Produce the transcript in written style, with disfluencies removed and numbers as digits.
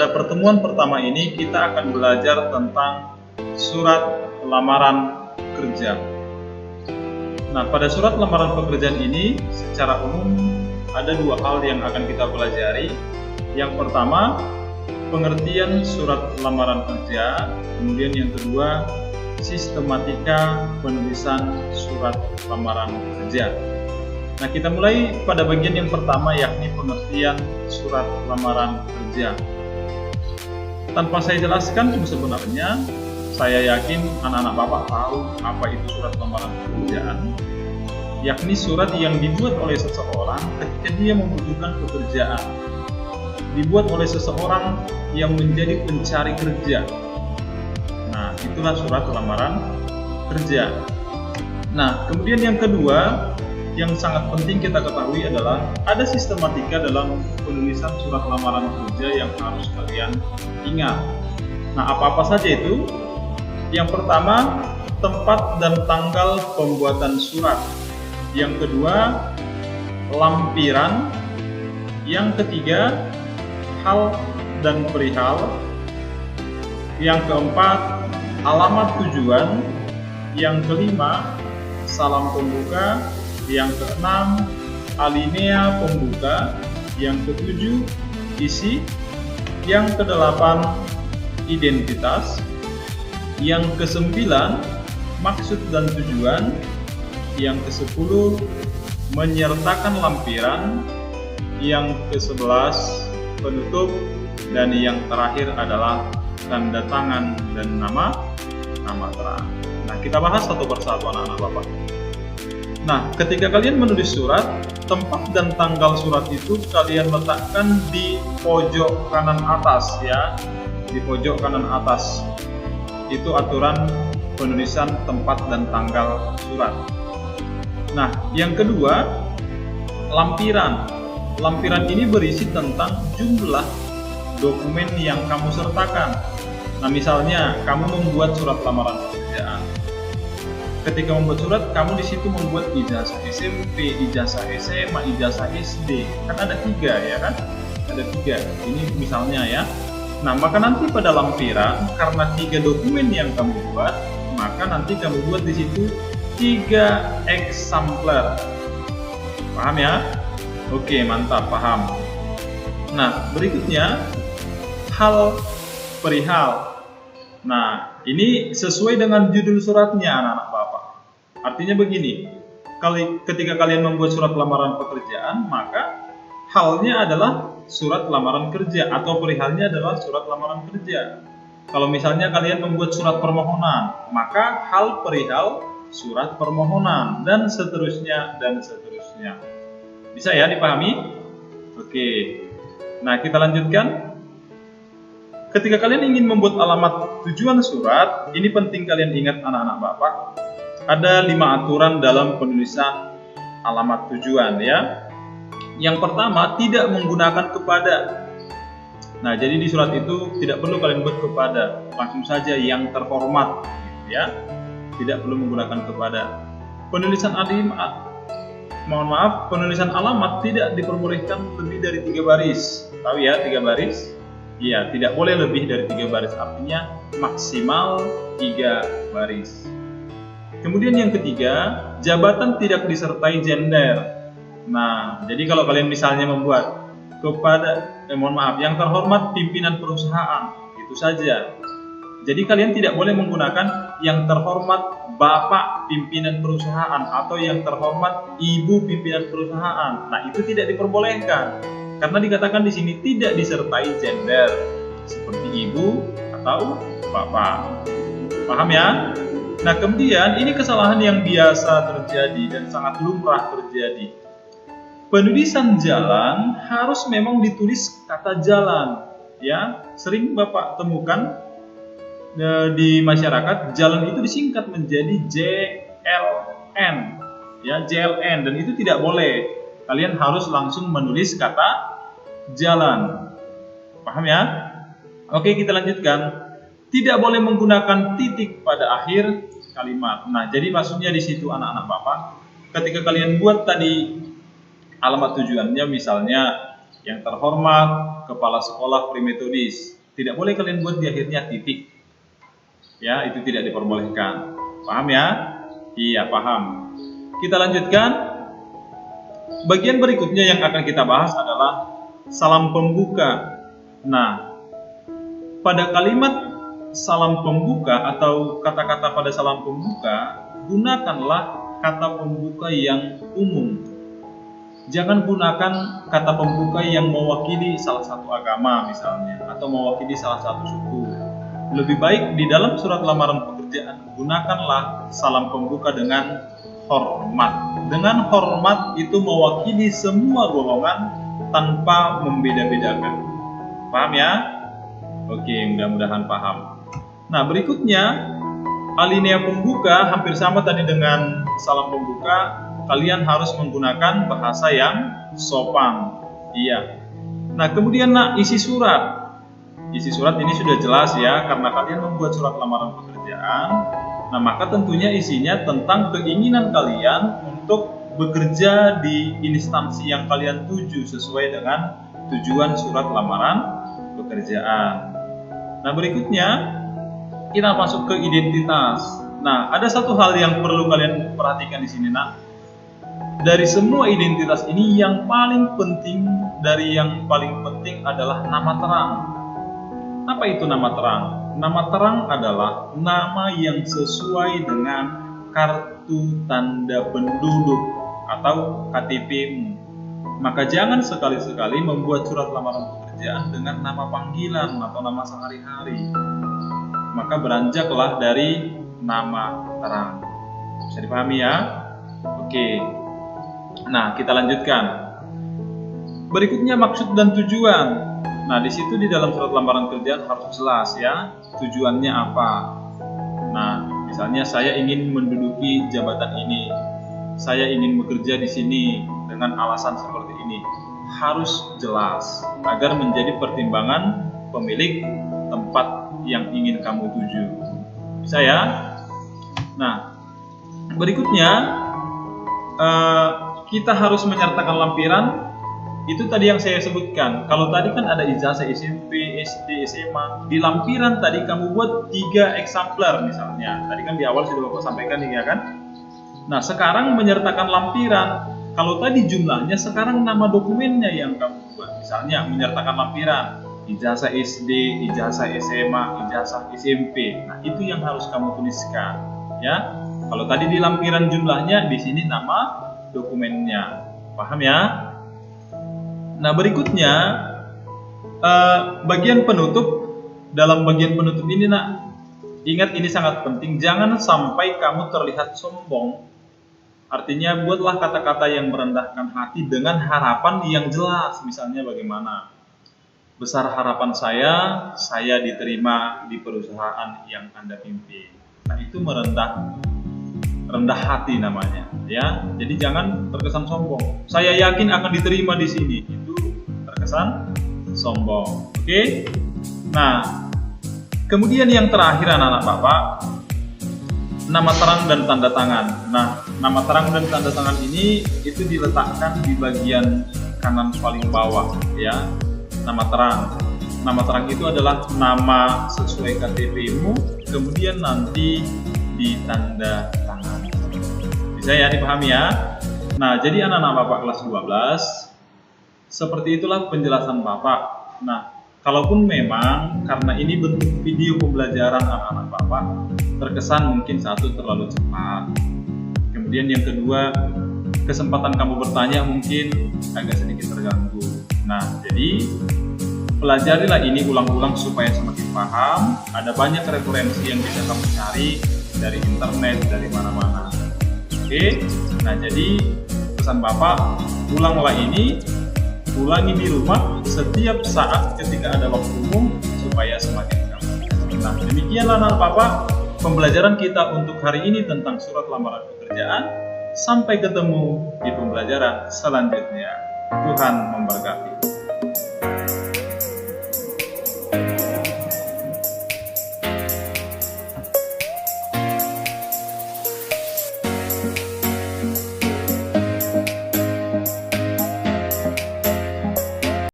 Pada pertemuan pertama ini kita akan belajar tentang surat lamaran kerja. Nah, pada surat lamaran pekerjaan ini secara umum ada dua hal yang akan kita pelajari. Yang pertama, pengertian surat lamaran kerja, kemudian yang kedua, sistematika penulisan surat lamaran kerja. Nah, kita mulai pada bagian yang pertama, yakni pengertian surat lamaran kerja. Tanpa saya jelaskan, sebenarnya saya yakin anak-anak Bapak tahu apa itu surat lamaran pekerjaan, yakni surat yang dibuat oleh seseorang ketika dia membutuhkan pekerjaan, dibuat oleh seseorang yang menjadi pencari kerja. Nah, itulah surat lamaran kerja. Nah, kemudian yang kedua yang sangat penting kita ketahui adalah ada sistematika dalam penulisan surat lamaran kerja yang harus kalian ingat. Nah, apa-apa saja itu? Yang pertama, tempat dan tanggal pembuatan surat. Yang kedua, lampiran. Yang ketiga, hal dan perihal. Yang keempat, alamat tujuan. Yang kelima, salam pembuka. Yang keenam, alinea pembuka. Yang ketujuh, isi. Yang kedelapan, identitas. Yang kesembilan, maksud dan tujuan. Yang kesepuluh, menyertakan lampiran. Yang kesebelas, penutup. Dan yang terakhir adalah tanda tangan dan nama terang. Nah, kita bahas satu persatu anak-anak Bapak. Nah, ketika kalian menulis surat, tempat dan tanggal surat itu kalian letakkan di pojok kanan atas ya, di pojok kanan atas. Itu aturan penulisan tempat dan tanggal surat. Nah, yang kedua, lampiran. Lampiran ini berisi tentang jumlah dokumen yang kamu sertakan. Nah, misalnya kamu membuat surat lamaran pekerjaan. Ketika membuat surat, kamu di situ membuat ijazah SMP, ijazah SMA, ijazah SD. Kan ada 3 ya kan? Ada 3. Ini misalnya ya. Nah, maka nanti pada lampiran, karena 3 dokumen yang kamu buat, maka nanti kamu buat di situ 3 eksemplar. Paham ya? Oke, mantap, paham. Nah, berikutnya hal perihal. Nah, ini sesuai dengan judul suratnya anak-anak Bapak. Artinya begini, ketika kalian membuat surat lamaran pekerjaan, maka halnya adalah surat lamaran kerja atau perihalnya adalah surat lamaran kerja. Kalau misalnya kalian membuat surat permohonan, maka hal perihal surat permohonan dan seterusnya dan seterusnya. Bisa ya dipahami? Oke. Nah, kita lanjutkan. Ketika kalian ingin membuat alamat tujuan surat, ini penting kalian ingat anak-anak Bapak. Ada 5 aturan dalam penulisan alamat tujuan ya. Yang pertama, tidak menggunakan kepada. Nah, jadi di surat itu tidak perlu kalian buat kepada, langsung saja yang terhormat ya. Tidak perlu menggunakan kepada. Penulisan penulisan alamat tidak diperbolehkan lebih dari 3 baris. Tahu ya 3 baris? Iya, tidak boleh lebih dari 3 baris, artinya maksimal 3 baris. Kemudian yang ketiga, jabatan tidak disertai gender. Nah, jadi kalau kalian misalnya membuat kepada, yang terhormat pimpinan perusahaan, itu saja. Jadi kalian tidak boleh menggunakan yang terhormat Bapak pimpinan perusahaan atau yang terhormat Ibu pimpinan perusahaan. Nah, itu tidak diperbolehkan. Karena dikatakan di sini tidak disertai gender seperti ibu atau bapak. Paham ya? Nah, kemudian ini kesalahan yang biasa terjadi dan sangat lumrah terjadi. Penulisan jalan harus memang ditulis kata jalan, ya. Sering Bapak temukan di masyarakat jalan itu disingkat menjadi JLN, ya, JLN, dan itu tidak boleh. Kalian harus langsung menulis kata jalan. Paham ya? Oke, kita lanjutkan. Tidak boleh menggunakan titik pada akhir kalimat. Nah, jadi maksudnya di situ anak-anak Bapak, ketika kalian buat tadi alamat tujuannya misalnya yang terhormat, kepala sekolah Primetodis. Tidak boleh kalian buat di akhirnya titik. Ya, itu tidak diperbolehkan. Paham ya? Iya, paham. Kita lanjutkan. Bagian berikutnya yang akan kita bahas adalah salam pembuka. Nah, pada kalimat salam pembuka atau kata-kata pada salam pembuka, gunakanlah kata pembuka yang umum. Jangan gunakan kata pembuka yang mewakili salah satu agama misalnya, atau mewakili salah satu suku. Lebih baik di dalam surat lamaran pekerjaan, gunakanlah salam pembuka dengan hormat. Dengan hormat itu mewakili semua golongan tanpa membeda-bedakan. Paham ya? Oke, mudah-mudahan paham. Nah, berikutnya alinea pembuka hampir sama tadi dengan salam pembuka. Kalian harus menggunakan bahasa yang sopan. Iya. Nah, kemudian isi surat. Isi surat ini sudah jelas ya, karena kalian membuat surat lamaran pekerjaan. Nah, maka tentunya isinya tentang keinginan kalian untuk bekerja di instansi yang kalian tuju sesuai dengan tujuan surat lamaran pekerjaan. Nah, berikutnya kita masuk ke identitas. Nah, ada satu hal yang perlu kalian perhatikan di sini, nak. Dari semua identitas ini yang paling penting adalah nama terang. Apa itu nama terang? Nama terang adalah nama yang sesuai dengan kartu tanda penduduk atau KTP-mu. Maka jangan sekali-sekali membuat surat lamaran pekerjaan dengan nama panggilan atau nama sehari-hari. Maka beranjaklah dari nama terang. Bisa dipahami ya? Oke. Nah, kita lanjutkan. Berikutnya maksud dan tujuan. Nah, di situ di dalam surat lamaran kerjaan harus jelas ya, tujuannya apa. Nah, misalnya saya ingin menduduki jabatan ini, saya ingin bekerja di sini dengan alasan seperti ini. Harus jelas agar menjadi pertimbangan pemilik tempat yang ingin kamu tuju. Bisa ya? Nah, berikutnya kita harus menyertakan lampiran. Itu tadi yang saya sebutkan. Kalau tadi kan ada ijazah SMP, SD, SMA. Di lampiran tadi kamu buat 3 eksemplar misalnya. Tadi kan di awal sudah Bapak sampaikan ya kan. Nah, sekarang menyertakan lampiran. Kalau tadi jumlahnya, sekarang nama dokumennya yang kamu buat. Misalnya menyertakan lampiran, ijazah SD, ijazah SMA, ijazah SMP. Nah, itu yang harus kamu tuliskan ya. Kalau tadi di lampiran jumlahnya, di sini nama dokumennya. Paham ya? Nah, berikutnya bagian penutup. Dalam bagian penutup ini, nak, ingat ini sangat penting. Jangan sampai kamu terlihat sombong. Artinya buatlah kata-kata yang merendahkan hati dengan harapan yang jelas. Misalnya bagaimana? Besar harapan saya diterima di perusahaan yang Anda pimpin. Nah, itu rendah hati namanya, ya. Jadi jangan terkesan sombong. Saya yakin akan diterima di sini. Itu terkesan sombong. Oke? Nah, kemudian yang terakhir anak-anak Bapak, nama terang dan tanda tangan. Nah, nama terang dan tanda tangan ini itu diletakkan di bagian kanan paling bawah, ya. Nama terang. Nama terang itu adalah nama sesuai KTP-mu, kemudian nanti di tanda tangan. Bisa ya dipahami ya? Nah, jadi anak-anak Bapak kelas 12, seperti itulah penjelasan Bapak. Nah, kalaupun memang karena ini bentuk video pembelajaran anak-anak Bapak, terkesan mungkin satu terlalu cepat. Kemudian yang kedua, kesempatan kamu bertanya mungkin agak sedikit terganggu. Nah, jadi pelajarilah ini ulang-ulang supaya semakin paham. Ada banyak referensi yang bisa kamu cari dari internet, dari mana-mana. Oke, nah jadi pesan Bapak, ulanglah ini, ulangi di rumah setiap saat ketika ada waktumu supaya semakin gampang. Nah, demikianlah anak Bapak pembelajaran kita untuk hari ini tentang surat lamaran pekerjaan. Sampai ketemu di pembelajaran selanjutnya. Tuhan memberkati.